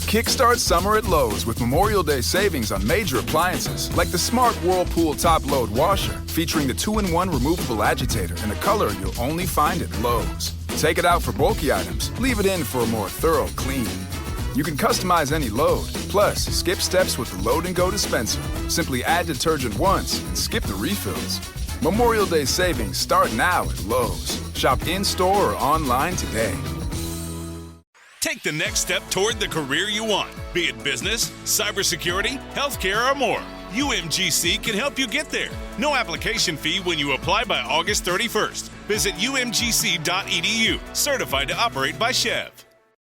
Kickstart summer at Lowe's with Memorial Day savings on major appliances like the Smart Whirlpool Top Load Washer, featuring the 2-in-1 removable agitator in a color you'll only find at Lowe's. Take it out for bulky items, leave it in for a more thorough clean. You can customize any load, plus skip steps with the Load and Go dispenser. Simply add detergent once and skip the refills. Memorial Day savings start now at Lowe's. Shop in-store or online today. Take the next step toward the career you want, be it business, cybersecurity, healthcare, or more. UMGC can help you get there. No application fee when you apply by August 31st. Visit umgc.edu, certified to operate by Chev.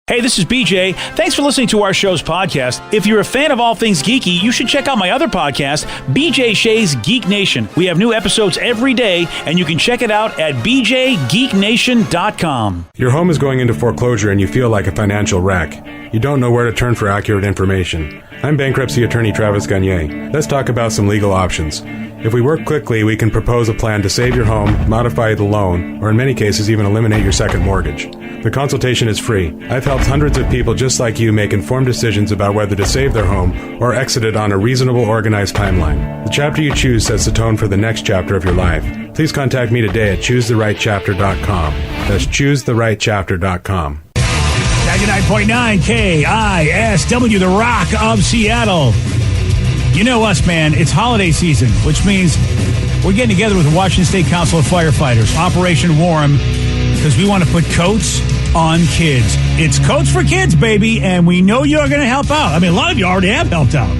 Hey, this is BJ. Thanks for listening to our show's podcast. If you're a fan of all things geeky, you should check out my other podcast, BJ Shea's Geek Nation. We have new episodes every day, and you can check it out at bjgeeknation.com. Your home is going into foreclosure and you feel like a financial wreck. You don't know where to turn for accurate information. I'm bankruptcy attorney Travis Gagne. Let's talk about some legal options. If we work quickly, we can propose a plan to save your home, modify the loan, or in many cases even eliminate your second mortgage. The consultation is free. I've helped hundreds of people just like you make informed decisions about whether to save their home or exit it on a reasonable, organized timeline. The chapter you choose sets the tone for the next chapter of your life. Please contact me today at choosetherightchapter.com. That's choosetherightchapter.com. 99.9 KISW, the Rock of Seattle. You know us, man. It's holiday season, which means we're getting together with the Washington State Council of Firefighters, Operation Warm, because we want to put coats on kids. It's Coats for Kids, baby, and we know you're going to help out. I mean, a lot of you already have helped out.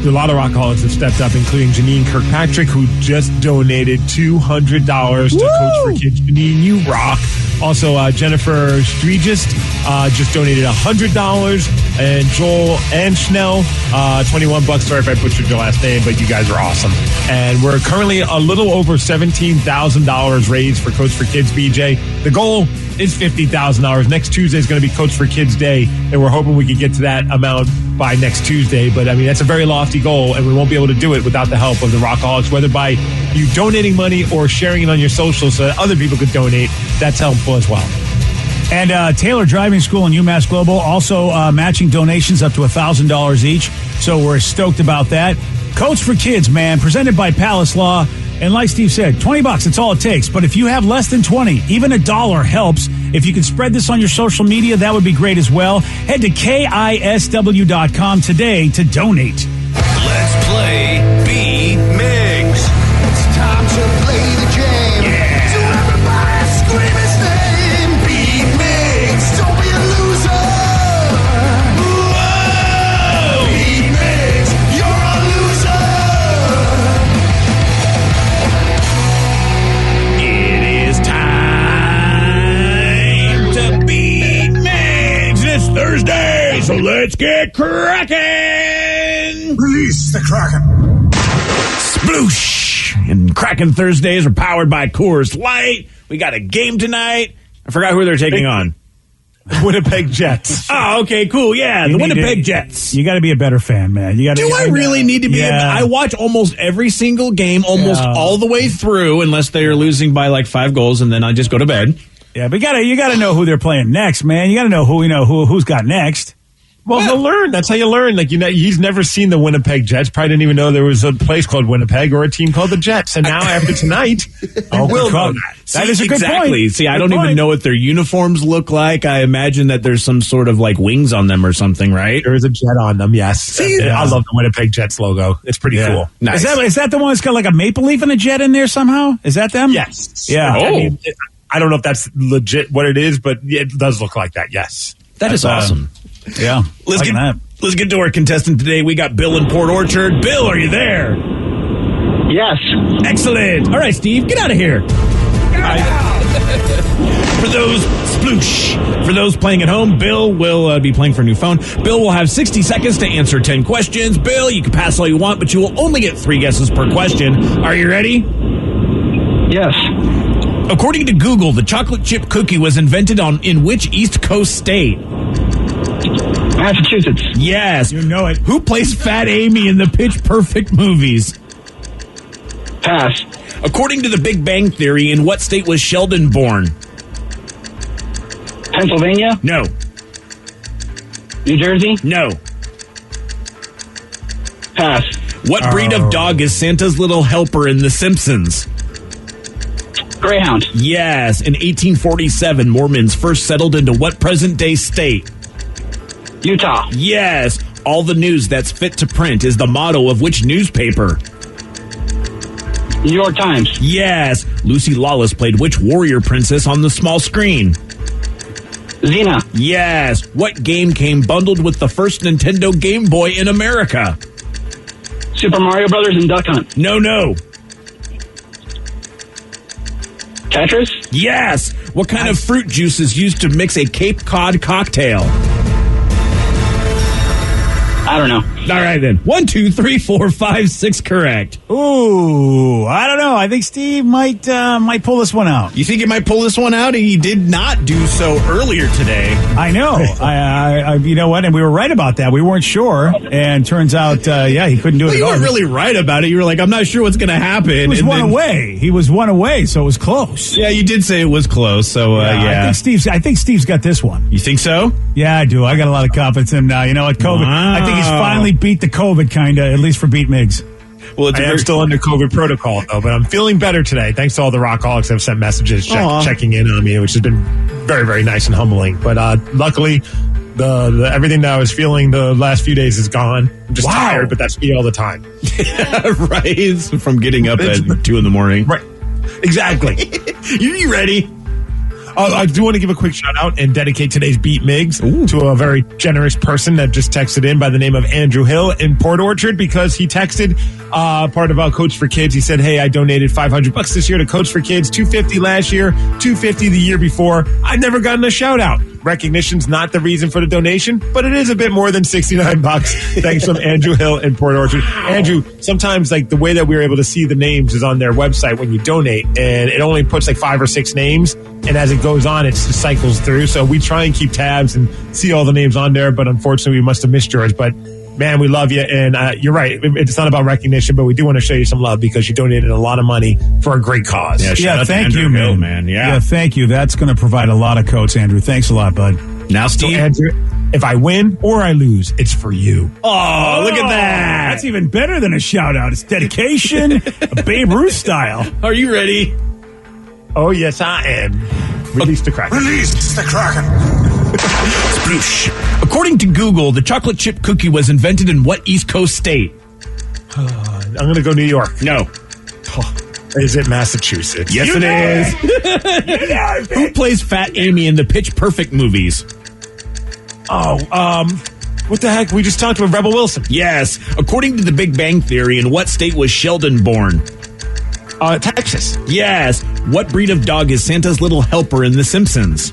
A lot of rockaholics have stepped up, including Janine Kirkpatrick, who just donated $200 to Coats for Kids. Janine, you rock. Also, Jennifer Stregist just donated $100, and Joel and Schnell, $21. Sorry if I butchered your last name, but you guys are awesome. And we're currently a little over $17,000 raised for Coats for Kids, BJ. The goal is $50,000. Next Tuesday is going to be Coats for Kids Day, and we're hoping we can get to that amount by next Tuesday. But, I mean, that's a very lofty goal, and we won't be able to do it without the help of the Rockaholics, whether by you donating money or sharing it on your socials so that other people could donate. That's helpful as well. And Taylor Driving School and UMass Global also matching donations up to $1,000 each. So we're stoked about that. Coats for Kids, man, presented by Palace Law. And like Steve said, $20, that's all it takes. But if you have less than 20, even $1 helps. If you could spread this on your social media, that would be great as well. Head to KISW.com today to donate. Let's play B-Migs. It's time to play the game. Yeah. So everybody scream his name. B-Migs, don't be a loser. Whoa! B-Migs, you're a loser. It is time to beat Migs. It's Thursday, so let's get cracking. Release the Kraken. Sploosh! And Kraken Thursdays are powered by Coors Light. We got a game tonight. I forgot who they're taking on. Winnipeg Jets. Oh, okay, cool. Yeah, the Winnipeg Jets. You got to be a better fan, man. You got. Do I really need to be? I watch almost every single game, almost all the way through, unless they are losing by like 5 goals, and then I just go to bed. Yeah, but you got to know who they're playing next, man. You got to know who's got next. Well, he'll learn. That's how you learn. Like, he's never seen the Winnipeg Jets. Probably didn't even know there was a place called Winnipeg or a team called the Jets. And now after tonight, we'll know that. That is a good point. See, I don't even know what their uniforms look like. I imagine that there's some sort of like wings on them or something, right? There is a jet on them, yes. See, I love the Winnipeg Jets logo. It's pretty cool. Nice. Is that the one that's got like a maple leaf and a jet in there somehow? Is that them? Yes. Yeah. I mean, I don't know if that's legit what it is, but it does look like that, yes. That is awesome. Yeah. Let's get to our contestant today. We got Bill in Port Orchard. Bill, are you there? Yes. Excellent. All right, Steve, get out of here. For those playing at home, Bill will be playing for a new phone. Bill will have 60 seconds to answer 10 questions. Bill, you can pass all you want, but you will only get 3 guesses per question. Are you ready? Yes. According to Google, the chocolate chip cookie was invented in which East Coast state? Massachusetts. Yes. You know it. Who plays Fat Amy in the Pitch Perfect movies? Pass. According to the Big Bang Theory, in what state was Sheldon born? Pennsylvania. No. New Jersey? No. Pass. What breed of dog is Santa's little helper in The Simpsons? Greyhound. Yes. In 1847, Mormons first settled into what present-day state? Utah. Yes. All the news that's fit to print is the motto of which newspaper? New York Times. Yes. Lucy Lawless played which warrior princess on the small screen? Xena. Yes. What game came bundled with the first Nintendo Game Boy in America? Super Mario Brothers and Duck Hunt. No. Tetris? Yes. What kind of fruit juice is used to mix a Cape Cod cocktail? I don't know. All right, then. 1, 2, 3, 4, 5, 6 correct. Ooh, I don't know. I think Steve might pull this one out. You think he might pull this one out? He did not do so earlier today. I know. I you know what? And we were right about that. We weren't sure, and turns out, he couldn't do it. Well, at you all. weren't really right about it. You were like, I'm not sure what's going to happen. He was one away. He was one away, so it was close. Yeah, you did say it was close. So I think Steve's got this one. You think so? Yeah, I do. I got a lot of confidence in him now. You know what? COVID. Wow. I think he's finally beat the COVID, kind of, at least for Beat Miggs. Well, I am still under COVID protocol, though, but I'm feeling better today. Thanks to all the Rockaholics that have sent messages checking in on me, which has been very, very nice and humbling. But luckily, the everything that I was feeling the last few days is gone. I'm just tired, but that's me all the time. Right? From getting up at 2 in the morning. Right. Exactly. You ready? I do want to give a quick shout out and dedicate today's Beat Migs to a very generous person that just texted in by the name of Andrew Hill in Port Orchard, because he texted part about Coach for Kids. He said, "Hey, I donated $500 this year to Coach for Kids, $250 last year, $250 the year before. I've never gotten a shout out. Recognition's not the reason for the donation, but it is a bit more than $69. Thanks from Andrew Hill in Port Orchard." Andrew, sometimes like the way that we're able to see the names is on their website when you donate, and it only puts like 5 or 6 names, and as it goes on, it just cycles through. So we try and keep tabs and see all the names on there, but unfortunately we must have missed yours. But man, we love you, and you're right. It's not about recognition, but we do want to show you some love because you donated a lot of money for a great cause. Yeah, thank you, man. Yeah, thank you. That's going to provide a lot of coats, Andrew. Thanks a lot, bud. Now, Steve. So, Andrew, if I win or I lose, it's for you. Oh, look at that. That's even better than a shout-out. It's dedication, a Babe Ruth style. Are you ready? Oh, yes, I am. Release the Kraken. Release the Kraken. Sploosh. According to Google, the chocolate chip cookie was invented in what East Coast state? I'm going to go New York. No. Is it Massachusetts? Yes, it is. Who plays Fat Amy in the Pitch Perfect movies? What the heck? We just talked about Rebel Wilson. Yes. According to the Big Bang Theory, in what state was Sheldon born? Texas. Yes. What breed of dog is Santa's little helper in The Simpsons?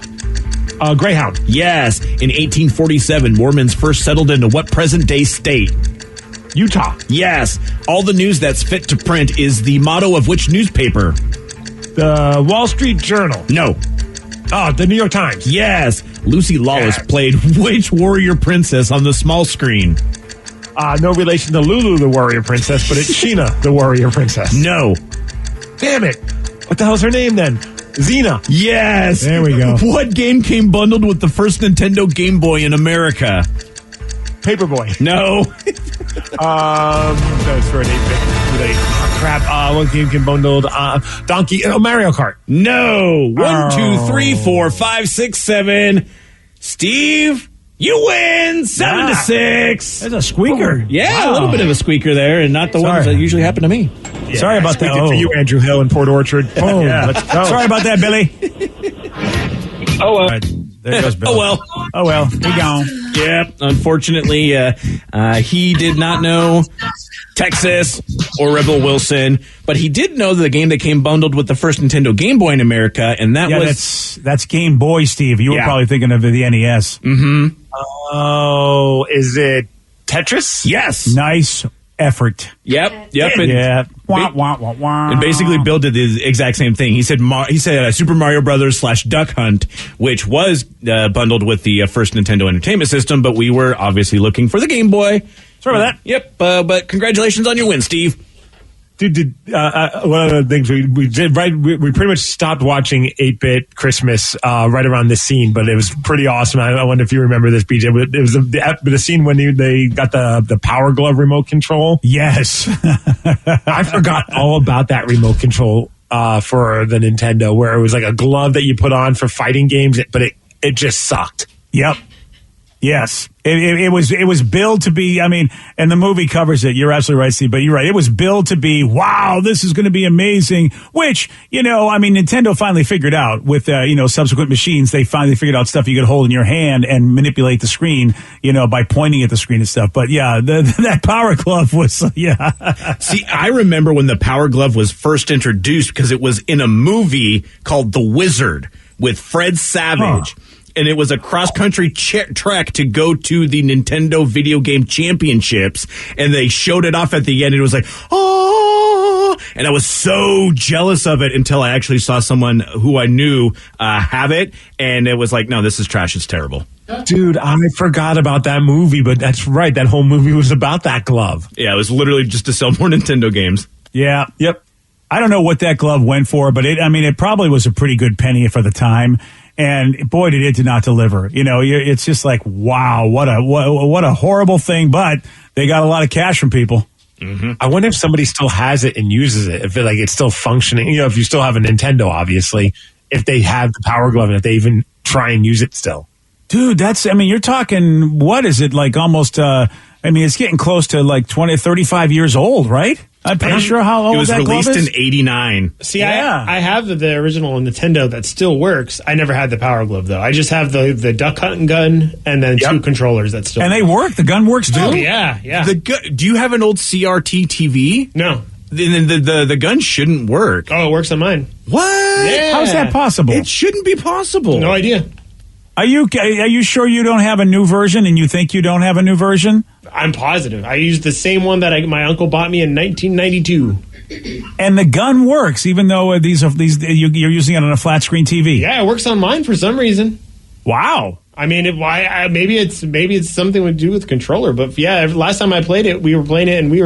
Greyhound. Yes. In 1847, Mormons first settled into what present-day state? Utah. Yes. All the news that's fit to print is the motto of which newspaper? The Wall Street Journal. No. The New York Times. Yes. Lucy Lawless played which warrior princess on the small screen? No relation to Lulu, the warrior princess, but it's Sheena, the warrior princess. No. Damn it. What the hell's her name then? Xena. Yes. There we go. What game came bundled with the first Nintendo Game Boy in America? Paperboy. No. That's for an 8-bit. Crap. What game came bundled? Donkey. Mario Kart. No. 1, 2, 3, 4, 5, 6, 7. Steve, you win 7-6. That's a squeaker. Yeah, a little bit of a squeaker there, and not the ones that usually happen to me. Yeah, Sorry about that. For you, Andrew Hill in Port Orchard. Boom. Let's go. Sorry about that, Billy. Oh, well. There goes Billy. Oh, well. He gone. Yep. Unfortunately, he did not know Texas or Rebel Wilson, but he did know the game that came bundled with the first Nintendo Game Boy in America, and that was... That's Game Boy, Steve. You were probably thinking of the NES. Mm-hmm. Oh, is it Tetris? Yes. Nice effort. Yep. And, Wah, wah, wah, wah. And basically Bill did the exact same thing. He said Super Mario Brothers / Duck Hunt, which was bundled with the first Nintendo Entertainment System, but we were obviously looking for the Game Boy. Sorry about that. Yep. But congratulations on your win, Steve. Dude, one of the things we did, right? We pretty much stopped watching 8-Bit Christmas right around this scene, but it was pretty awesome. I wonder if you remember this, BJ. It was the scene when they got the Power Glove remote control. Yes. I forgot all about that remote control for the Nintendo, where it was like a glove that you put on for fighting games, but it just sucked. Yep. Yes. It was billed to be, I mean, and the movie covers it. You're absolutely right, Steve, but you're right. It was billed to be, wow, this is going to be amazing, which, I mean, Nintendo finally figured out with, subsequent machines. They finally figured out stuff you could hold in your hand and manipulate the screen, by pointing at the screen and stuff. But yeah, that Power Glove was, yeah. See, I remember when the Power Glove was first introduced because it was in a movie called The Wizard with Fred Savage. And it was a cross-country trek to go to the Nintendo Video Game Championships. And they showed it off at the end. And it was like, oh! And I was so jealous of it until I actually saw someone who I knew have it. And it was like, no, this is trash. It's terrible. Dude, I forgot about that movie. But that's right. That whole movie was about that glove. Yeah, it was literally just to sell more Nintendo games. Yeah. Yep. I don't know what that glove went for, but it probably was a pretty good penny for the time. And boy, did it not deliver. It's just like, wow, what a horrible thing. But they got a lot of cash from people. Mm-hmm. I wonder if somebody still has it and uses it. If it's still functioning. If you still have a Nintendo, obviously, if they have the Power Glove and if they even try and use it still. Dude, you're talking, what is it, like almost, it's getting close to like 20, 35 years old, right? I'm pretty sure how old that glove is. It was released in 89. See, yeah. I have the original Nintendo that still works. I never had the Power Glove, though. I just have the duck hunting gun and then two controllers that still work. And they work? The gun works, too? Oh, yeah. Do you have an old CRT TV? No. The gun shouldn't work. Oh, it works on mine. What? Yeah. How's that possible? It shouldn't be possible. No idea. Are you sure you don't have a new version and you think you don't have a new version? I'm positive. I used the same one that my uncle bought me in 1992. And the gun works, even though you're using it on a flat screen TV. Yeah, it works on mine for some reason. Wow. I mean, maybe it's something to do with the controller, but yeah, last time I played it, we were playing it and we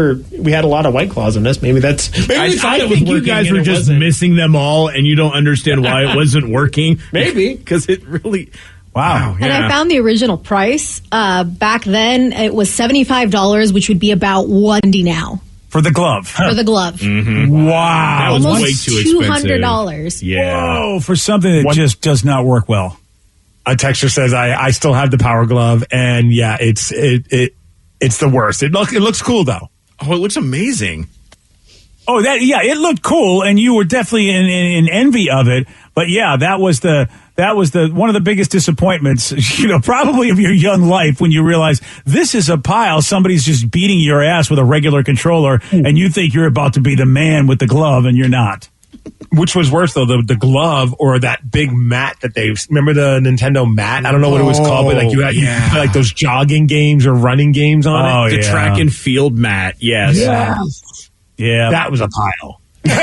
had a lot of White Claws on us. Maybe we thought it was working. You guys were just missing them all, and you don't understand why it wasn't working. Maybe because it really. Wow. And I found the original price. Back then, it was $75, which would be about $1 now. For the glove. For the glove. Mm-hmm. Wow. That was almost way too expensive. $200. Yeah. Whoa, for something that just does not work well. A texter says, I still have the Power Glove, and yeah, it's the worst. It looks cool, though. Oh, it looks amazing. Oh, it looked cool, and you were definitely in envy of it. But yeah, that was the one of the biggest disappointments, probably of your young life, when you realize this is a pile. Somebody's just beating your ass with a regular controller, and you think you're about to be the man with the glove, and you're not. Which was worse, though, the glove or that big mat that remember the Nintendo mat? I don't know what it was called, but like you had like those jogging games or running games on it. The track and field mat, yes. Yeah. That was a pile. I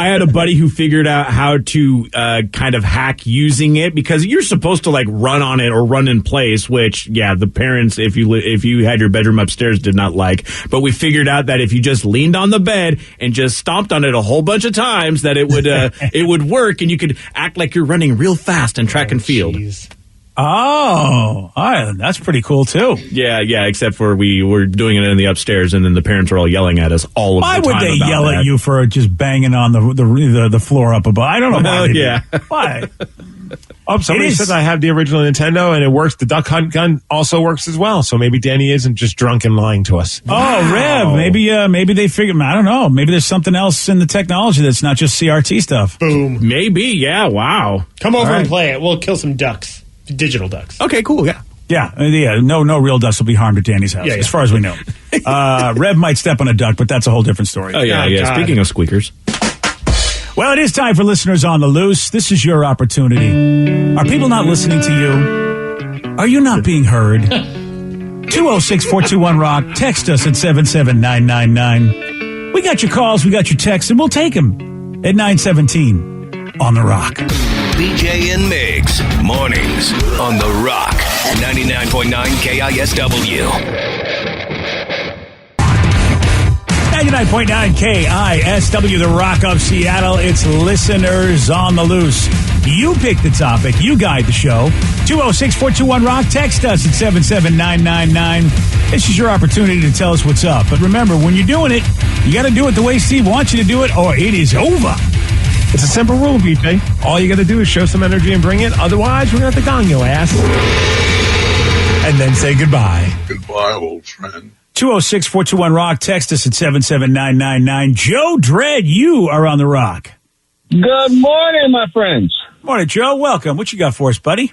had a buddy who figured out how to kind of hack using it, because you're supposed to like run on it or run in place, which the parents, if you had your bedroom upstairs, did not like. But we figured out that if you just leaned on the bed and just stomped on it a whole bunch of times, that it would it would work, and you could act like you're running real fast in track and field. Geez. Oh, that's pretty cool too. Yeah, except for we were doing it in the upstairs, and then the parents were all yelling at us all of the time. Why would they yell at you for just banging on the floor up above? I don't know why. Why? Somebody says I have the original Nintendo and it works. The duck hunt gun also works as well. So maybe Danny isn't just drunk and lying to us. Oh, Rev, maybe they figured. I don't know. Maybe there's something else in the technology that's not just CRT stuff. Boom. Maybe. Yeah. Wow. Come over and play it. We'll kill some ducks. Digital ducks. Okay, cool. Yeah. Yeah. No real ducks will be harmed at Danny's house, as far as we know. Rev might step on a duck, but that's a whole different story. Oh, yeah. Speaking of squeakers. Well, it is time for Listeners on the Loose. This is your opportunity. Are people not listening to you? Are you not being heard? 206-421-ROCK. Text us at 77999. We got your calls, we got your texts, and we'll take them at 917 on The Rock. BJ and Migs, mornings on The Rock, 99.9 KISW. 99.9 KISW, the Rock of Seattle. It's listeners on the loose. You pick the topic. You guide the show. 206-421-ROCK. Text us at 77999. This is your opportunity to tell us what's up. But remember, when you're doing it, you got to do it the way Steve wants you to do it, or it is over. It's a simple rule, BJ. All you got to do is show some energy and bring it. Otherwise, we're going to have to gong your ass. And then say goodbye. Goodbye, old friend. 206-421-ROCK. Text us at 77999. Joe Dredd, you are on the Rock. Good morning, my friends. Morning, Joe. Welcome. What you got for us, buddy?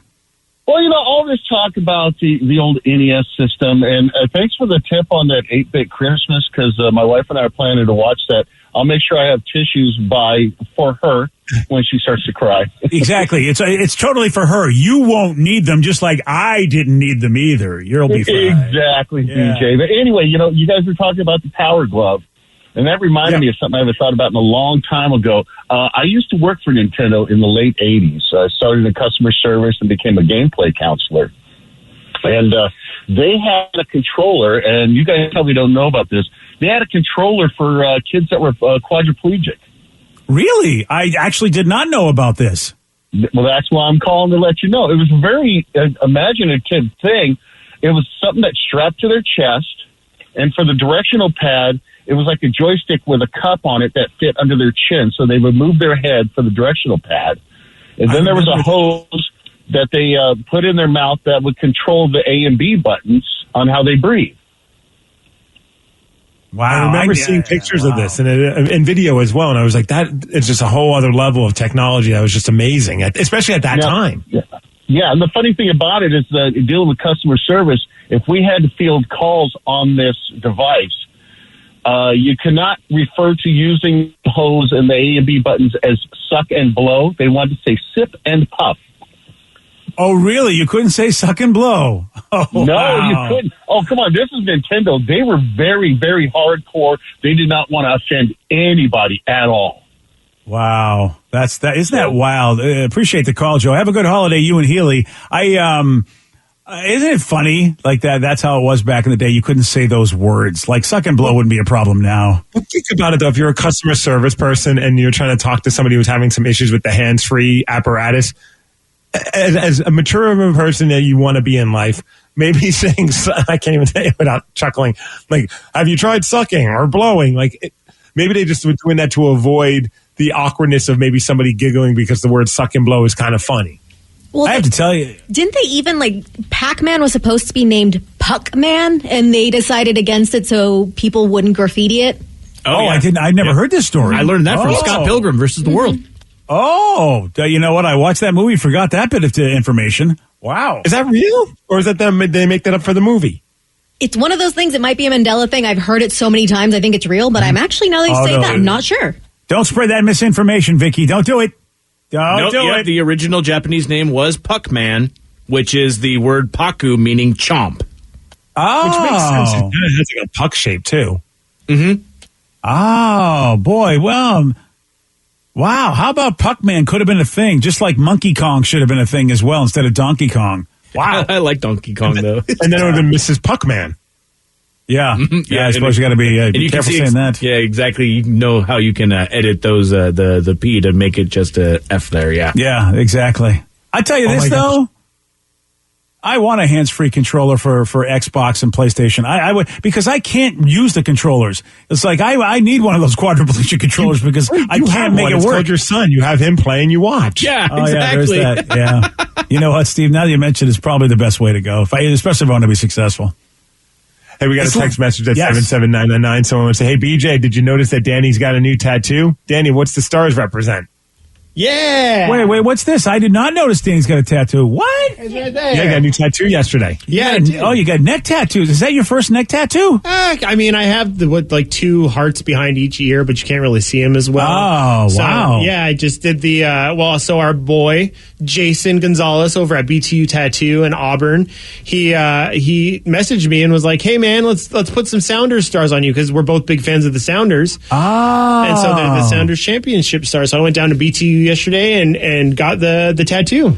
Well, all this talk about the old NES system, and thanks for the tip on that 8-bit Christmas, because my wife and I are planning to watch that. I'll make sure I have tissues for her when she starts to cry. Exactly. It's totally for her. You won't need them, just like I didn't need them either. You'll be fine. Exactly, yeah. DJ. But anyway, you guys were talking about the Power Glove, and that reminded me of something I haven't thought about in a long time ago. I used to work for Nintendo in the late 80s. I started in customer service and became a gameplay counselor. And they had a controller, and you guys probably don't know about this. They had a controller for kids that were quadriplegic. Really? I actually did not know about this. Well, that's why I'm calling to let you know. It was a very imaginative thing. It was something that strapped to their chest, and for the directional pad, it was like a joystick with a cup on it that fit under their chin, so they would move their head for the directional pad. And then there was a hose that they put in their mouth that would control the A and B buttons on how they breathe. Wow. I remember seeing pictures of this and video as well, and I was like, that it's just a whole other level of technology that was just amazing, especially at that time. Yeah, and the funny thing about it is that dealing with customer service, if we had to field calls on this device, you cannot refer to using the hose and the A and B buttons as suck and blow. They wanted to say sip and puff. Oh, really? You couldn't say suck and blow? Oh, no, wow. You couldn't. Oh, come on. This is Nintendo. They were very, very hardcore. They did not want to offend anybody at all. Wow. Isn't that wild? Appreciate the call, Joe. Have a good holiday, you and Healy. Isn't it funny? Like that's how it was back in the day. You couldn't say those words. Like suck and blow wouldn't be a problem now. Well, think about it, though. If you're a customer service person and you're trying to talk to somebody who's having some issues with the hands-free apparatus, as a mature person that you want to be in life, maybe saying, I can't even say it without chuckling, like, have you tried sucking or blowing? Like, maybe they just were doing that to avoid the awkwardness of maybe somebody giggling because the word suck and blow is kind of funny. Well, I have to tell you. Didn't they even, Pac-Man was supposed to be named Puck-Man, and they decided against it so people wouldn't graffiti it? Oh, yeah. I never heard this story. I learned that from Scott Pilgrim versus the World. Oh, you know what? I watched that movie, forgot that bit of information. Wow. Is that real? Or is that they make that up for the movie? It's one of those things. It might be a Mandela thing. I've heard it so many times. I think it's real, but I'm actually, now that you say that, I'm not sure. Don't spread that misinformation, Vicky. Don't do it. Don't do it. The original Japanese name was Puck-Man, which is the word paku, meaning chomp. Oh. Which makes sense. It kind of has like a puck shape, too. Mm-hmm. Oh, boy. Well, wow. How about Puck-Man could have been a thing, just like Monkey Kong should have been a thing as well instead of Donkey Kong. Wow. I like Donkey Kong, though. And then it would have been Mrs. Puckman. Yeah. Yeah, I suppose you got to be careful saying that. Yeah, exactly. You know how you can edit those, the P to make it just a F there, yeah. Yeah, exactly. I tell you this, though. Gosh. I want a hands-free controller for Xbox and PlayStation. I would, because I can't use the controllers. It's like I need one of those quadriplegic controllers because I can't make it work. It's called your son. You have him play and you watch. Yeah, oh, exactly. Yeah, there's that. Yeah. You know what, Steve? Now that you mentioned, it's probably the best way to go, especially if I want to be successful. Hey, we got a text message at 77999. Someone would say, hey, BJ, did you notice that Danny's got a new tattoo? Danny, what's the stars represent? Yeah. Wait, what's this? I did not notice Danny's got a tattoo. What? It's right there. Yeah, I got a new tattoo yesterday. Yeah. You got neck tattoos. Is that your first neck tattoo? I mean, I have two hearts behind each ear, but you can't really see them as well. Oh, so, wow. Yeah, I just did so our boy, Jason Gonzalez over at BTU Tattoo in Auburn, he messaged me and was like, hey, man, let's put some Sounders stars on you because we're both big fans of the Sounders. Oh. And so they're the Sounders Championship stars. So I went down to BTU yesterday and got the tattoo.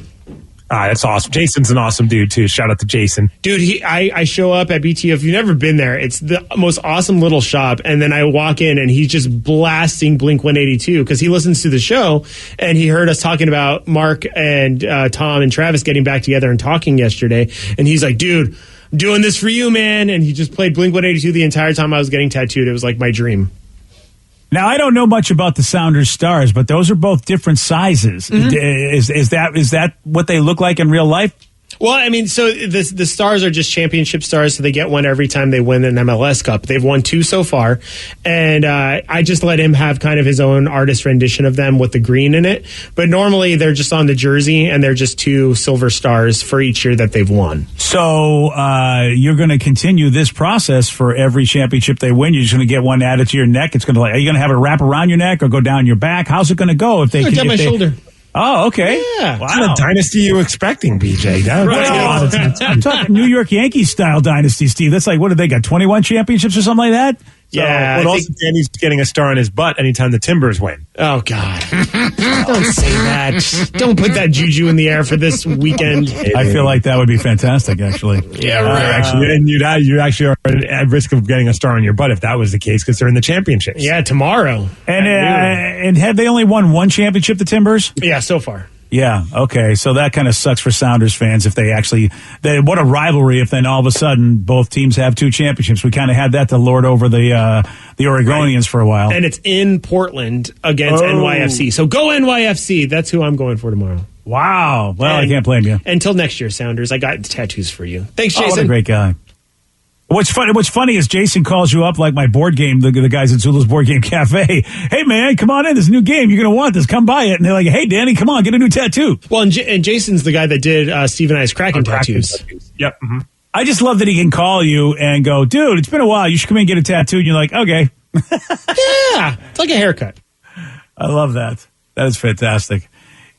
That's awesome. Jason's an awesome dude, too. Shout out to Jason. Dude, I show up at BTU. If you've never been there, it's the most awesome little shop. And then I walk in and he's just blasting Blink-182 because he listens to the show and he heard us talking about Mark and Tom and Travis getting back together and talking yesterday. And he's like, dude, I'm doing this for you, man. And he just played Blink-182 the entire time I was getting tattooed. It was like my dream. Now, I don't know much about the Sounders stars, but those are both different sizes. Mm-hmm. Is that what they look like in real life? Well, I mean, so the stars are just championship stars, so they get one every time they win an MLS Cup. They've won 2 so far, and I just let him have kind of his own artist rendition of them with the green in it. But normally they're just on the jersey, and they're just 2 silver stars for each year that they've won. So you're going to continue this process for every championship they win. You're just going to get one added to your neck. It's going to are you going to have it wrap around your neck or go down your back? How's it going to go if they? Down my shoulder. Oh, okay. Yeah. Wow. What kind of dynasty are you expecting, BJ? I'm talking New York Yankees style dynasty, Steve. That's like, what did they got, 21 championships or something like that? Yeah. But also, Danny's getting a star on his butt anytime the Timbers win. Oh, God. Don't say that. Don't put that juju in the air for this weekend. I feel like that would be fantastic, actually. Yeah, right. And you actually are at risk of getting a star on your butt if that was the case because they're in the championships. Yeah, tomorrow. And have they only won one championship, the Timbers? Yeah, so far. Yeah, okay. So that kind of sucks for Sounders fans if they what a rivalry if then all of a sudden both teams have 2 championships. We kind of had that to lord over the Oregonians for a while. And it's in Portland against NYFC. So go NYFC. That's who I'm going for tomorrow. Wow. Well, I can't blame you. Until next year, Sounders. I got tattoos for you. Thanks, Jason. What a great guy. What's funny is Jason calls you up like my board game, the guys at Zula's Board Game Cafe. Hey, man, come on in. There's a new game. You're going to want this. Come buy it. And they're like, hey, Danny, come on, get a new tattoo. Well, and Jason's the guy that did Steve and I's Kraken tattoos. Yep. Mm-hmm. I just love that he can call you and go, dude, it's been a while. You should come in and get a tattoo. And you're like, okay. Yeah, it's like a haircut. I love that. That is fantastic.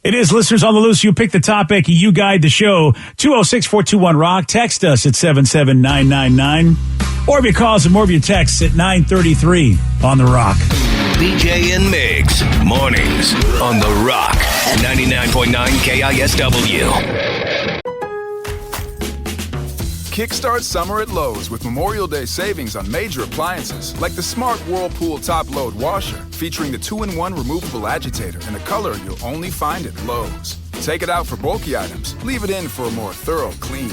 It is Listeners on the Loose. You pick the topic. You guide the show. 206-421-ROCK. Text us at 77999. Or if you call us and more of your texts at 933 on The Rock. BJ and Migs. Mornings on The Rock. 99.9 KISW. Kickstart summer at Lowe's with Memorial Day savings on major appliances like the Smart Whirlpool Top Load Washer featuring the 2-in-1 removable agitator in a color you'll only find at Lowe's. Take it out for bulky items, leave it in for a more thorough clean.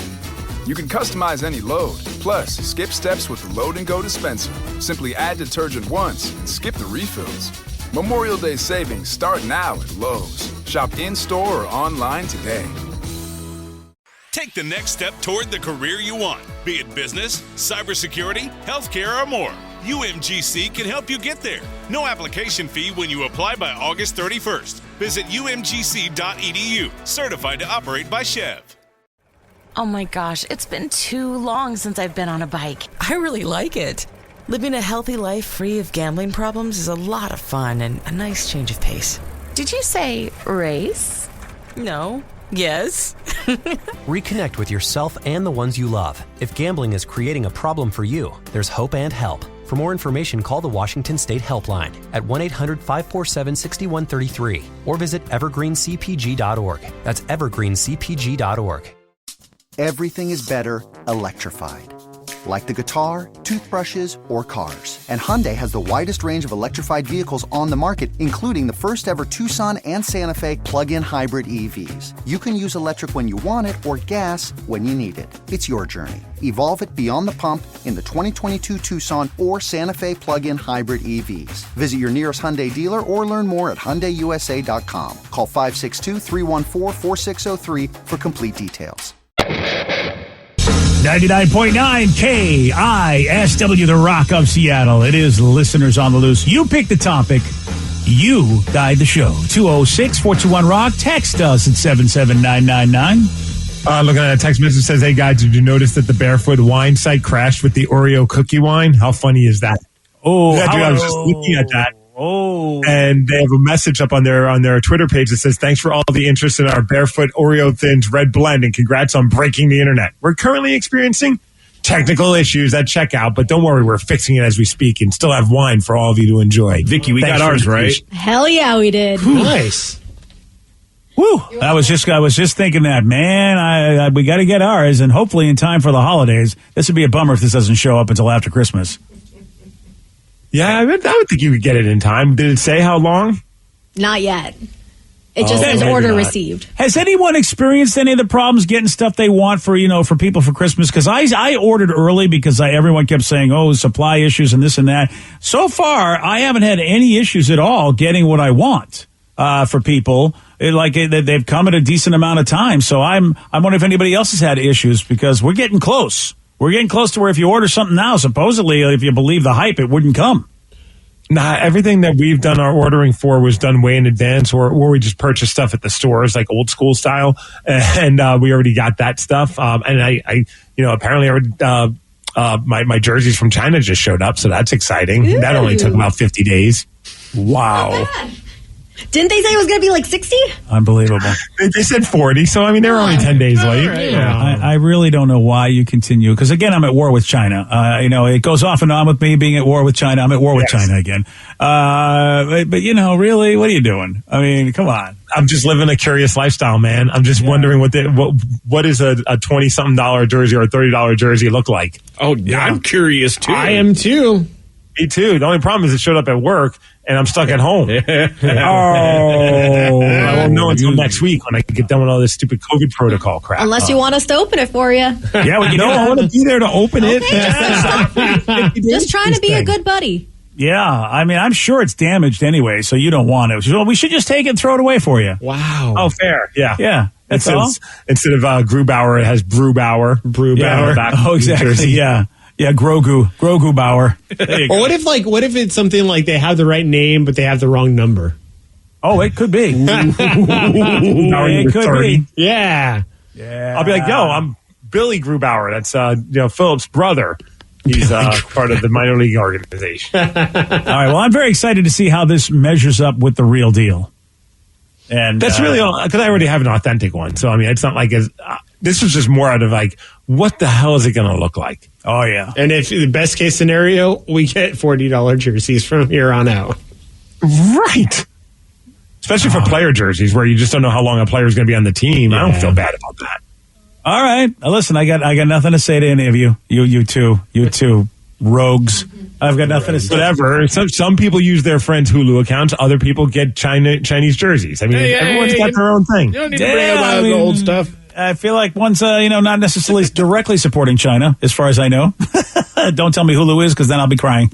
You can customize any load, plus skip steps with the Load and Go dispenser. Simply add detergent once and skip the refills. Memorial Day savings start now at Lowe's. Shop in-store or online today. Take the next step toward the career you want, be it business, cybersecurity, healthcare, or more. UMGC can help you get there. No application fee when you apply by August 31st. Visit umgc.edu, certified to operate by Chev. Oh my gosh, it's been too long since I've been on a bike. I really like it. Living a healthy life free of gambling problems is a lot of fun and a nice change of pace. Did you say race? No. Yes. Reconnect with yourself and the ones you love. If gambling is creating a problem for you, there's hope and help. For more information, call the Washington State Helpline at 1-800-547-6133 or visit evergreencpg.org. That's evergreencpg.org. Everything is better electrified. Like the guitar, toothbrushes, or cars. And Hyundai has the widest range of electrified vehicles on the market, including the first ever Tucson and Santa Fe plug-in hybrid EVs. You can use electric when you want it or gas when you need it. It's your journey. Evolve it beyond the pump in the 2022 Tucson or Santa Fe plug-in hybrid EVs. Visit your nearest Hyundai dealer or learn more at HyundaiUSA.com. Call 562-314-4603 for complete details. 99.9 KISW, The Rock of Seattle. It is Listeners on the Loose. You pick the topic. You guide the show. 206-421-ROCK. Text us at 77999. Looking at a text message that says, hey, guys, did you notice that the Barefoot wine site crashed with the Oreo cookie wine? How funny is that? Oh, yeah, dude, I was just looking at that. Oh, and they have a message up on their Twitter page that says, thanks for all the interest in our Barefoot Oreo Thins Red Blend and congrats on breaking the internet. We're currently experiencing technical issues at checkout, but don't worry, we're fixing it as we speak and still have wine for all of you to enjoy. Vicky, we got ours, right? Hell yeah, we did. Nice. Woo! I was just thinking that, man. We got to get ours, and hopefully in time for the holidays. This would be a bummer if this doesn't show up until after Christmas. Yeah, I would think you would get it in time. Did it say how long? Not yet. It just says maybe order not. received. Has anyone experienced any of the problems getting stuff they want for people for Christmas? Because I ordered early because everyone kept saying, oh, supply issues and this and that. So far, I haven't had any issues at all getting what I want for people. They've come at a decent amount of time. So I'm wondering if anybody else has had issues because we're getting close. We're getting close to where if you order something now, supposedly, if you believe the hype, it wouldn't come. Nah, everything that we've done our ordering for was done way in advance, or we just purchased stuff at the stores, like old school style, and we already got that stuff. And I apparently my jerseys from China just showed up, so that's exciting. Ooh. That only took about 50 days. Wow. Didn't they say it was going to be like 60? Unbelievable. They said 40, so I mean they were only 10 days late. Right. Yeah. I really don't know why you continue because again I'm at war with China. It goes off and on with me being at war with China. I'm at war with China again. But really, what are you doing? I mean, come on. I'm just living a curious lifestyle, man. I'm just wondering what is a $20-something jersey or a $30 jersey look like. Oh, yeah, I'm curious too. I am too. Me too. The only problem is it showed up at work and I'm stuck at home. I won't know until next week when I can get done with all this stupid COVID protocol crap. Unless you want us to open it for you. Yeah, I want to be there to open it. Just trying to be a good buddy. Yeah, I mean, I'm sure it's damaged anyway, so you don't want it. So we should just take it and throw it away for you. Wow. Oh, fair. Yeah. Yeah. That's all. Instead of Grubauer, it has Brewbauer. Yeah. Oh, exactly. Yeah. Yeah, Grogu Bauer. Or what if it's something like they have the right name, but they have the wrong number? Oh, it could be. It could be. Yeah. I'll be like, yo, I'm Billy Grubauer. That's Philip's brother. He's part of the minor league organization. All right. Well, I'm very excited to see how this measures up with the real deal. And that's really all because I already have an authentic one. So I mean, it's not like this was just more out of like, what the hell is it going to look like? Oh yeah. And if the best case scenario, we get $40 jerseys from here on out. Right. Especially for player jerseys, where you just don't know how long a player is going to be on the team. Yeah. I don't feel bad about that. All right. Now, listen, I got nothing to say to any of you. You two rogues. I've got nothing to say. Whatever. Some people use their friends' Hulu accounts. Other people get Chinese jerseys. I mean, everyone's got their own thing. You don't need to bring up the old stuff. I feel like one's, not necessarily directly supporting China, as far as I know. Don't tell me Hulu is, because then I'll be crying.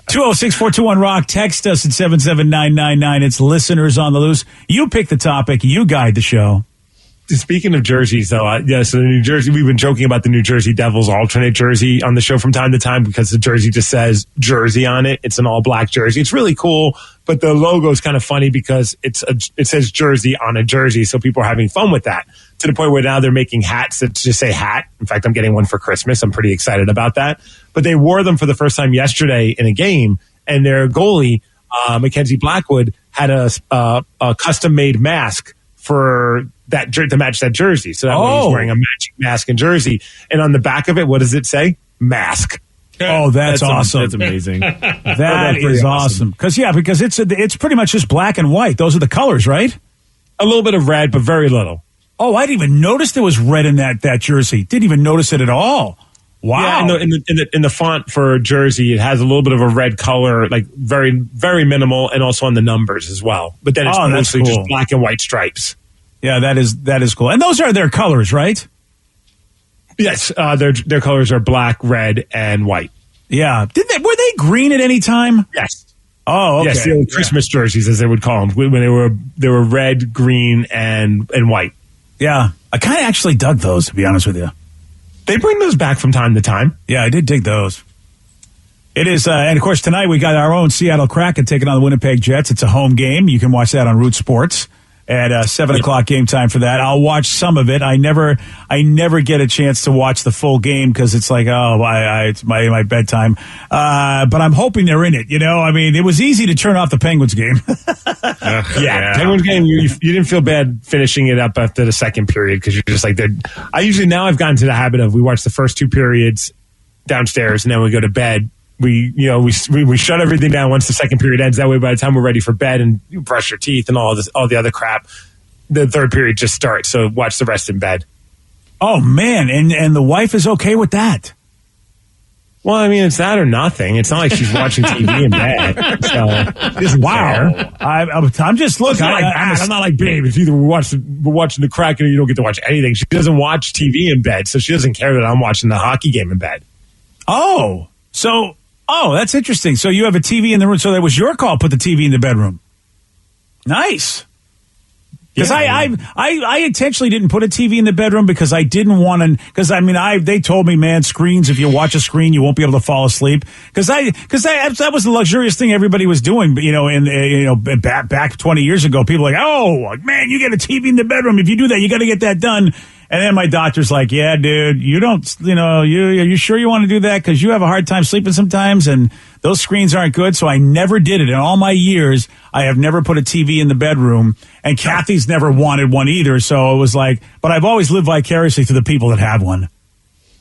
206-421-ROCK. Text us at 77999. It's listeners on the loose. You pick the topic. You guide the show. Speaking of jerseys, though, so New Jersey, we've been joking about the New Jersey Devils alternate jersey on the show from time to time because the jersey just says Jersey on it. It's an all black jersey. It's really cool, but the logo is kind of funny because it says Jersey on a jersey, so people are having fun with that to the point where now they're making hats that just say hat. In fact, I'm getting one for Christmas. I'm pretty excited about that. But they wore them for the first time yesterday in a game, and their goalie, Mackenzie Blackwood, had a custom-made mask for that to match that jersey. So that way he's wearing a matching mask and jersey. And on the back of it, what does it say? Mask. Oh, that's awesome. That's amazing. That is awesome. Because it's pretty much just black and white. Those are the colors, right? A little bit of red, but very little. Oh, I didn't even notice there was red in that jersey. Didn't even notice it at all. Wow. Yeah, in the font for jersey, it has a little bit of a red color, like very, very minimal, and also on the numbers as well. But then it's mostly just black and white stripes. Yeah, that is cool. And those are their colors, right? Yes, their colors are black, red, and white. Yeah. Were they green at any time? Yes. Oh, okay. Yes, the old Christmas jerseys, as they would call them, when they were red, green, and white. Yeah. I kind of actually dug those, to be honest with you. They bring those back from time to time. Yeah, I did dig those. It is, and of course, tonight we got our own Seattle Kraken taking on the Winnipeg Jets. It's a home game. You can watch that on Root Sports at 7 o'clock game time for that. I'll watch some of it. I never get a chance to watch the full game because it's like, it's my bedtime. But I'm hoping they're in it. I mean, it was easy to turn off the Penguins game. Yeah, Penguins game. You didn't feel bad finishing it up after the second period because you're just like, I've gotten to the habit of we watch the first two periods downstairs and then we go to bed. We shut everything down once the second period ends. That way, by the time we're ready for bed and you brush your teeth and all the other crap, the third period just starts. So watch the rest in bed. Oh, man. And the wife is okay with that? Well, I mean, it's that or nothing. It's not like she's watching TV in bed. So, wow. I'm just looking. I'm not like, babe, it's either we're watching the Kraken or you don't get to watch anything. She doesn't watch TV in bed, so she doesn't care that I'm watching the hockey game in bed. Oh, that's interesting. So you have a TV in the room. So that was your call, put the TV in the bedroom. Nice. Because I intentionally didn't put a TV in the bedroom because I didn't want to. Because they told me, man, screens. If you watch a screen, you won't be able to fall asleep. Because that was the luxurious thing everybody was doing. Back 20 years ago, people were like, oh man, you get a TV in the bedroom. If you do that, you got to get that done. And then my doctor's like, yeah, dude, you don't, are you sure you want to do that? Because you have a hard time sleeping sometimes, and those screens aren't good. So I never did it. In all my years, I have never put a TV in the bedroom, and Kathy's never wanted one either. So it was like, but I've always lived vicariously through the people that have one.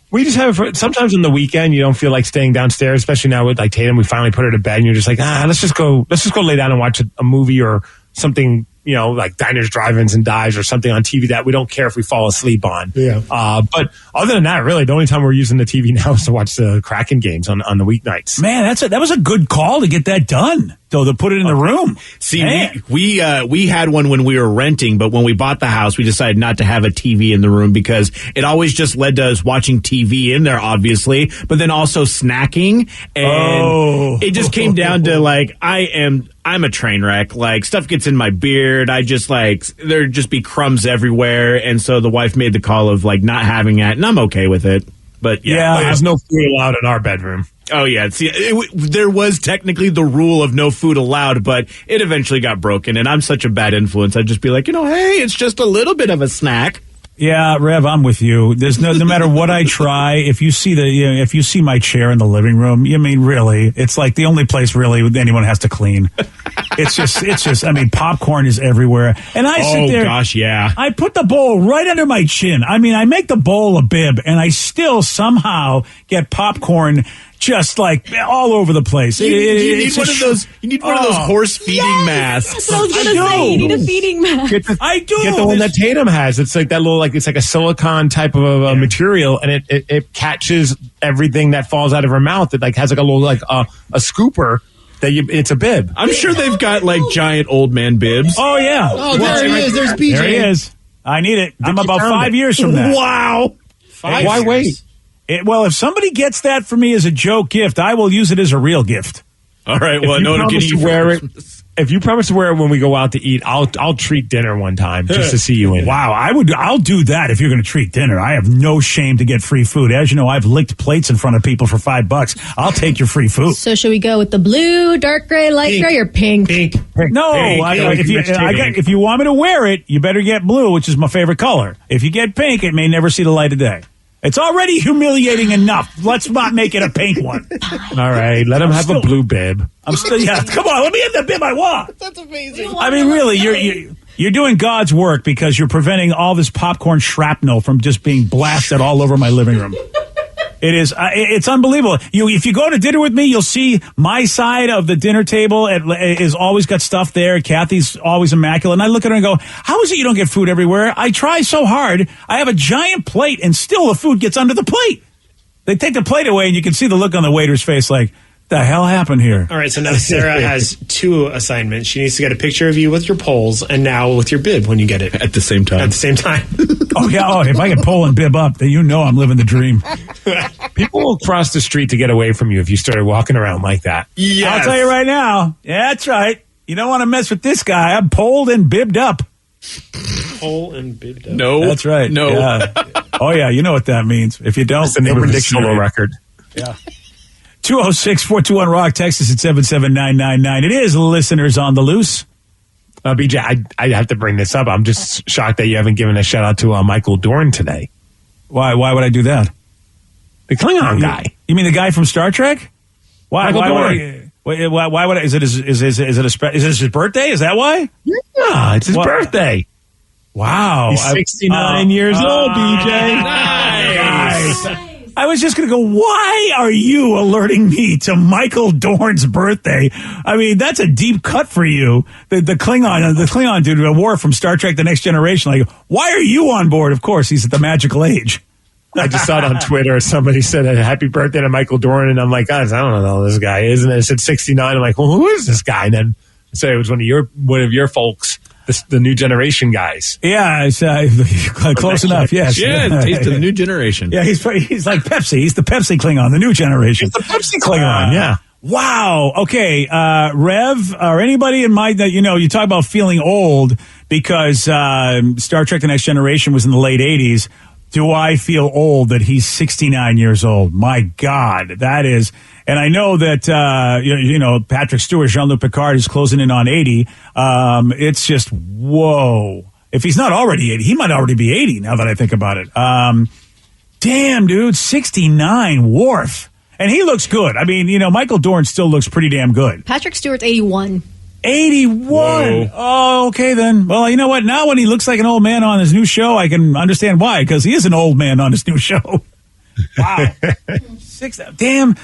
We just have it sometimes on the weekend. You don't feel like staying downstairs, especially now with like Tatum. We finally put her to bed, and you're just like, let's just go lay down and watch a movie or something. Like Diners, Drive-Ins, and Dives or something on TV that we don't care if we fall asleep on. Yeah. But other than that, really, the only time we're using the TV now is to watch the Kraken games on the weeknights. Man, that was a good call to get that done, though, to put it in the room. See, we had one when we were renting, but when we bought the house, we decided not to have a TV in the room because it always just led to us watching TV in there, obviously, but then also snacking. And it just came down to, like, I'm a train wreck. Like, stuff gets in my beard. I just, like, there'd just be crumbs everywhere. And so the wife made the call of, like, not having it. And I'm okay with it. But, yeah. There's no food allowed in our bedroom. Oh, yeah. See, there was technically the rule of no food allowed, but it eventually got broken. And I'm such a bad influence. I'd just be like, hey, it's just a little bit of a snack. Yeah, Rev, I'm with you. There's no matter what I try, if you see my chair in the living room, really, it's like the only place really anyone has to clean. It's just, popcorn is everywhere. And I sit there. Oh, gosh, yeah. I put the bowl right under my chin. I make the bowl a bib, and I still somehow get popcorn just like all over the place. You need one of those horse feeding masks. That's what I was going to say. You need a feeding mask. I do. Get the one that Tatum has. It's like that little, it's like a silicone type of material, and it catches everything that falls out of her mouth. It has like a little a scooper. It's a bib. I'm sure they've got like giant old man bibs. Oh yeah. Oh, there he is. There's BJ. There he is. I need it. I'm about 5 years from that. Wow. Why wait? Well, if somebody gets that for me as a joke gift, I will use it as a real gift. All right. Well, if you promise to wear it when we go out to eat, I'll treat dinner one time just to see you in. Wow, I'll do that if you're going to treat dinner. I have no shame to get free food. As you know, I've licked plates in front of people for $5. I'll take your free food. So should we go with the blue, dark gray, light gray, or pink? Pink. No, if you want me to wear it, you better get blue, which is my favorite color. If you get pink, it may never see the light of day. It's already humiliating enough. Let's not make it a pink one. All right, let him have a blue bib. I'm still, come on, let me have the bib I want. That's amazing. Really, you're doing God's work because you're preventing all this popcorn shrapnel from just being blasted all over my living room. It is. It's unbelievable. If you go to dinner with me, you'll see my side of the dinner table is always got stuff there. Kathy's always immaculate. And I look at her and go, how is it you don't get food everywhere? I try so hard. I have a giant plate and still the food gets under the plate. They take the plate away and you can see the look on the waiter's face like, the hell happened here? All right, so now Sarah has two assignments. She needs to get a picture of you with your poles and now with your bib when you get it. At the same time. At the same time. Oh, yeah. Oh, if I can pole and bib up, then I'm living the dream. People will cross the street to get away from you if you started walking around like that. Yes. I'll tell you right now. Yeah, that's right. You don't want to mess with this guy. I'm poled and bibbed up. Pole and bibbed up. No. That's right. No. Yeah. Oh, yeah. You know what that means. If you don't, it's the name of the solo record. Yeah. 206-421-ROCK, Texas at 77999. It is Listeners on the Loose. BJ, I have to bring this up. I'm just shocked that you haven't given a shout out to Michael Dorn today. Why would I do that? The Klingon guy. You mean the guy from Star Trek? Why would I? Is it his birthday? Is that why? Yeah, it's his birthday. Wow. He's 69 years old, BJ. Nice. I was just going to go, why are you alerting me to Michael Dorn's birthday? I mean, that's a deep cut for you. The Klingon dude, Worf from Star Trek The Next Generation. Like, why are you on board? Of course, he's at the magical age. I just saw it on Twitter. Somebody said a happy birthday to Michael Dorn, and I'm like, guys, I don't know who this guy is. And it said 69. I'm like, well, who is this guy? And then I said it was one of your folks, the new generation guys. Yeah, it's close enough. Yes. Yeah, taste of the new generation. Yeah, he's like Pepsi. He's the Pepsi Klingon, the new generation. He's the Pepsi Klingon. Yeah. Wow. Okay. Rev, or anybody in mind that, you talk about feeling old because Star Trek The Next Generation was in the late 80s. Do I feel old that he's 69 years old? My God, that is. And I know that, Patrick Stewart, Jean-Luc Picard is closing in on 80. It's just, whoa. If he's not already 80, he might already be 80 now that I think about it. Damn, dude, 69, Worf. And he looks good. I mean, Michael Dorn still looks pretty damn good. Patrick Stewart's 81. 81. Whoa. Oh, okay then. Well, you know what? Now when he looks like an old man on his new show, I can understand why, because he is an old man on his new show. Wow. Damn.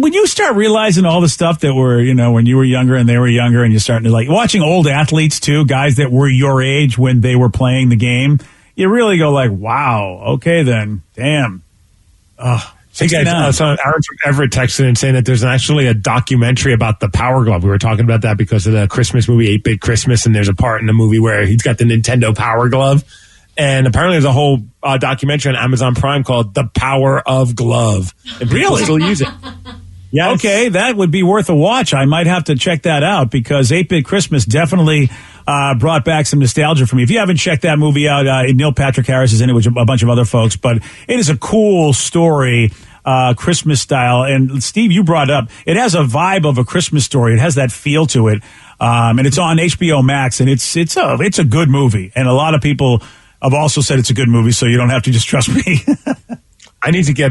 When you start realizing all the stuff that were, when you were younger and they were younger, and you're starting to like watching old athletes too, guys that were your age when they were playing the game, you really go like, wow, okay then. Damn. Oh. Hey guys, so Aaron from Everett texted in saying that there's actually a documentary about the Power Glove. We were talking about that because of the Christmas movie, 8-Bit Christmas, and there's a part in the movie where he's got the Nintendo Power Glove. And apparently there's a whole documentary on Amazon Prime called The Power of Glove. And people still use it. Yeah. Okay, that would be worth a watch. I might have to check that out because 8-Bit Christmas definitely brought back some nostalgia for me. If you haven't checked that movie out, Neil Patrick Harris is in it with a bunch of other folks, but it is a cool story. Christmas style. And Steve, you brought up, it has a vibe of a Christmas story. It has that feel to it. And it's on HBO Max, and it's a good movie. And a lot of people have also said it's a good movie, so you don't have to just trust me. I need to get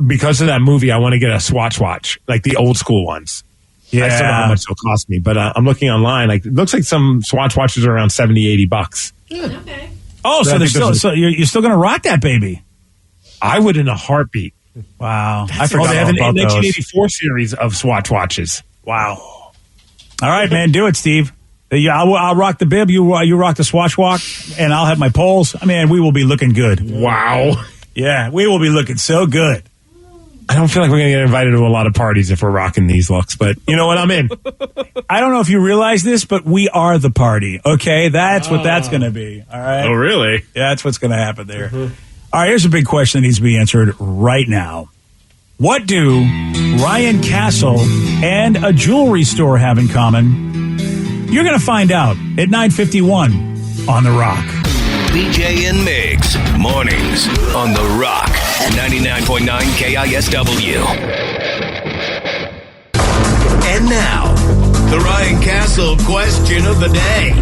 because of that movie, I want to get a Swatch watch, like the old school ones. Yeah. I still don't know how much it'll cost me, but I'm looking online. Like, it looks like some Swatch watches are around $70-$80. Okay. Oh, so you're still going to rock that baby? I would in a heartbeat. Wow. I forgot they have an about 1984 those. series of Swatch watches. Wow. All right, man. Do it, Steve. I'll rock the bib. You rock the Swatch walk, and I'll have my poles. I mean, we will be looking good. Wow. Yeah, we will be looking so good. I don't feel like we're going to get invited to a lot of parties if we're rocking these looks, but you know what? I'm in. I don't know if you realize this, but we are the party, okay? That's what that's going to be, all right? Oh, really? Yeah, that's what's going to happen there. All right, here's a big question that needs to be answered right now. What do Ryan Castle and a jewelry store have in common? You're going to find out at 9:51 on The Rock. BJ and Migs, mornings on The Rock, 99.9 KISW. And now, the Ryan Castle question of the day.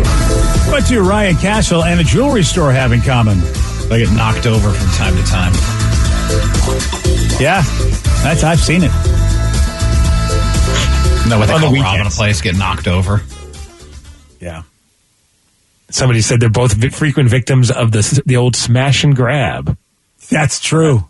What do Ryan Castle and a jewelry store have in common? I get knocked over from time to time. Yeah, I've seen it. No, what they call robbing a place, get knocked over. Yeah. Somebody said they're both frequent victims of the old smash and grab. That's true.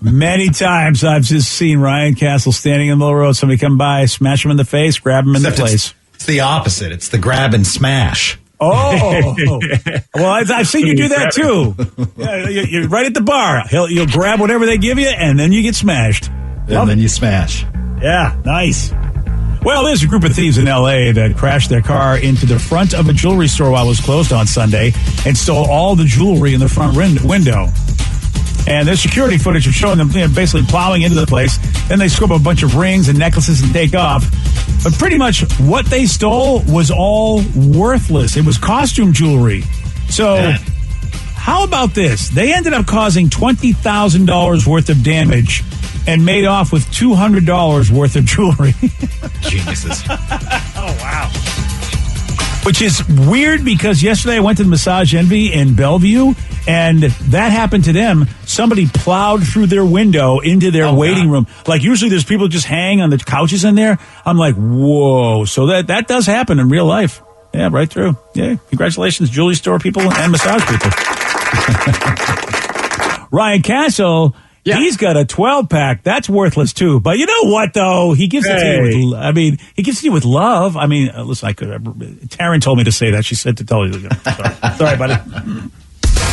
Many times I've just seen Ryan Castle standing in the middle of the road. Somebody come by, smash him in the face, grab him in the place. It's the opposite. It's the grab and smash. Oh, well, I've seen you do that too. Yeah, you're right at the bar. You'll grab whatever they give you, and then you get smashed. And then you smash. Yeah, nice. Well, there's a group of thieves in L.A. that crashed their car into the front of a jewelry store while it was closed on Sunday and stole all the jewelry in the front window. And there's security footage of showing them basically plowing into the place. Then they scoop up a bunch of rings and necklaces and take off. But pretty much what they stole was all worthless. It was costume jewelry. So how about this? They ended up causing $20,000 worth of damage and made off with $200 worth of jewelry. Geniuses. Oh, wow. Which is weird because yesterday I went to the Massage Envy in Bellevue, and that happened to them. Somebody plowed through their window into their waiting room. Like, usually there's people just hang on the couches in there. I'm like, whoa. So that does happen in real life. Yeah, right through. Yeah, congratulations, jewelry store people and massage people. Ryan Castle He's got a 12-pack. That's worthless, too. But you know what, though? He gives it to you with, he gives it to you with love. I mean, listen, Taryn told me to say that. She said to tell you. Sorry, buddy.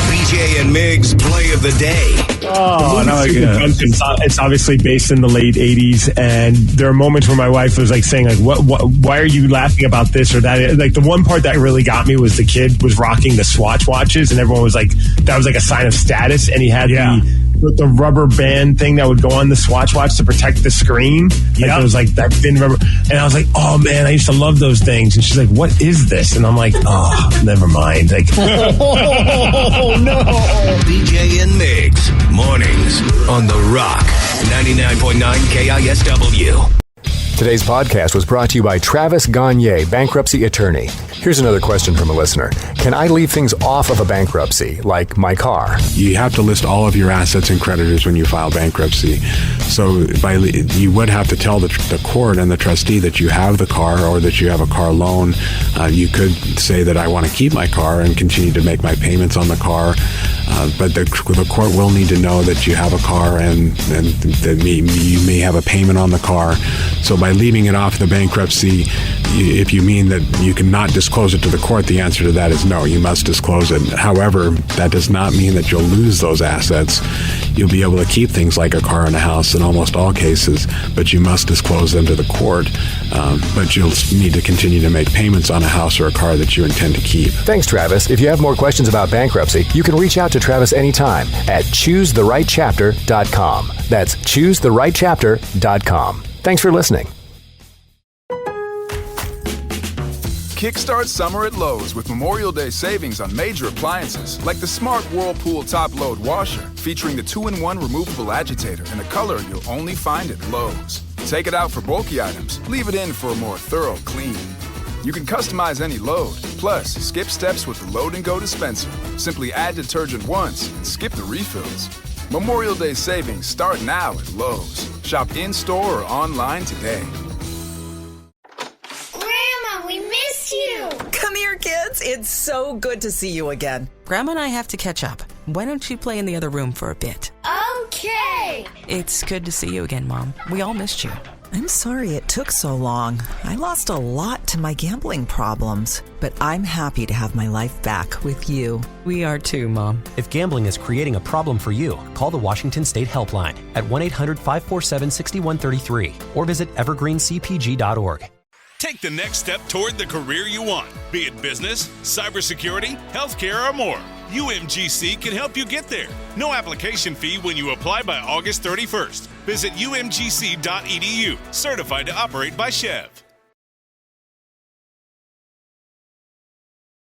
BJ and Migs play of the day. Oh, no, it's obviously based in the late 80s, and there are moments where my wife was like saying, like, what why are you laughing about this or that? Like, the one part that really got me was the kid was rocking the Swatch watches, and everyone was like, that was like a sign of status, and he had the rubber band thing that would go on the Swatch watch to protect the screen. Like, it was like that thin rubber. And I was like, oh man, I used to love those things. And she's like, what is this? And I'm like, oh, never mind. Like, oh no. BJ and Migs, mornings on The Rock, 99.9 KISW. Today's podcast was brought to you by Travis Gagne, bankruptcy attorney. Here's another question from a listener. Can I leave things off of a bankruptcy, like my car? You have to list all of your assets and creditors when you file bankruptcy. So you would have to tell the court and the trustee that you have the car or that you have a car loan. You could say that I want to keep my car and continue to make my payments on the car. But the court will need to know that you have a car and that you may have a payment on the car. So by leaving it off the bankruptcy, if you mean that you cannot disclose it to the court, the answer to that is no, you must disclose it. However, that does not mean that you'll lose those assets. You'll be able to keep things like a car and a house in almost all cases, but you must disclose them to the court. But you'll need to continue to make payments on a house or a car that you intend to keep. Thanks, Travis. If you have more questions about bankruptcy, you can reach out to Travis anytime at choosetherightchapter.com. That's choosetherightchapter.com. Thanks for listening. Kickstart summer at Lowe's with Memorial Day savings on major appliances like the Smart Whirlpool Top Load Washer, featuring the 2-in-1 removable agitator in a color you'll only find at Lowe's. Take it out for bulky items, leave it in for a more thorough clean. You can customize any load, plus skip steps with the Load and Go dispenser. Simply add detergent once and skip the refills. Memorial Day savings start now at Lowe's. Shop in-store or online today. We missed you! Come here, kids. It's so good to see you again. Grandma and I have to catch up. Why don't you play in the other room for a bit? Okay! It's good to see you again, Mom. We all missed you. I'm sorry it took so long. I lost a lot to my gambling problems, but I'm happy to have my life back with you. We are too, Mom. If gambling is creating a problem for you, call the Washington State Helpline at 1-800-547-6133 or visit evergreencpg.org. Take the next step toward the career you want, be it business, cybersecurity, healthcare, or more. UMGC can help you get there. No application fee when you apply by August 31st. Visit umgc.edu, certified to operate by Chev.